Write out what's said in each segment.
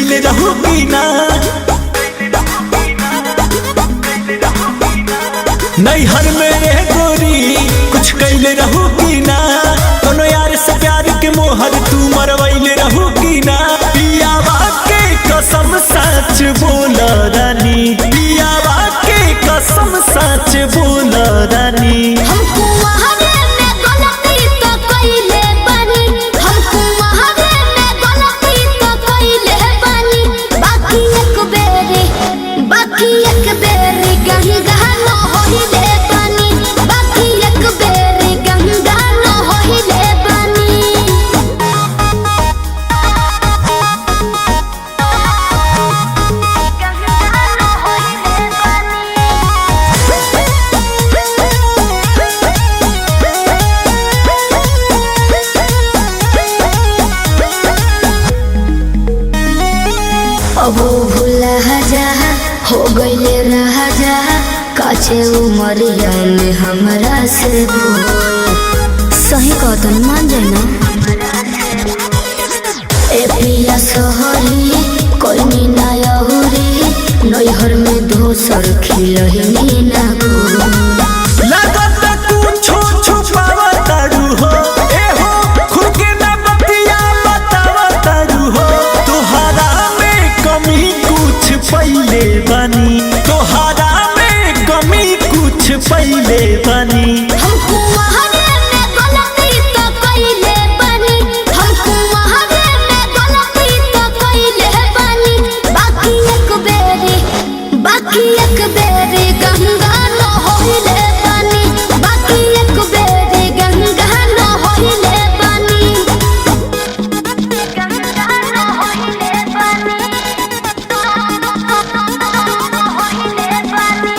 कैले रहू की ना नैहर में रह गोरी कुछ कैले रहू की ना कोनो यार से प्यार के मोहर तू मरवैले रहू की ना पियावा के कसम सच बोल रानी पियावा के कसम सच बोल रानी हमको वहारे में गलती तो कइले बानी हमको वहारे में गलती तो कइले बानी बाकी एक बेरी गंगा न होइले बानी बाकी एक बेरी गंगा न होइले बानी अब भूला जा हो गईले राजा काचे उमरिया में हमरा से सही कहतन मान जाए ना ए पिया सोहरी कोई ना यहुरी नैहर में दोसर खिलही ना लागत कुछो छुपावा तारू हो ए हो खुद के ना बतिया बतावा तारू हो तोहरा में कमी कुछ पहिले बानी तोहरा में कमी कुछ पहिले बानी हमको वहारे में गलती तो कइले बानी हमको वहारे में गलती तो कइले बानी बाकी एक बेरी गंगा न होइले बानी बाकी एक बेरी गंगा न होइले बानी गंगा न होइले बानी होइले बानी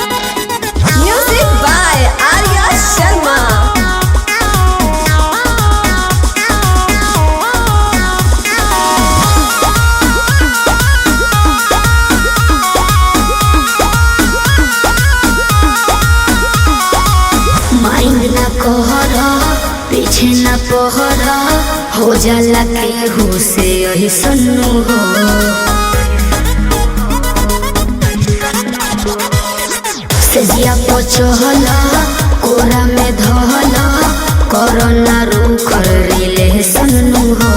Music by Arya Sharma. Mind ना कहर पीछे ना पहर हो जाला केहू से यही सन्नु हो सेजिया पचहल कोरा में धहल कोरोना रू कर रिले सन्नु हो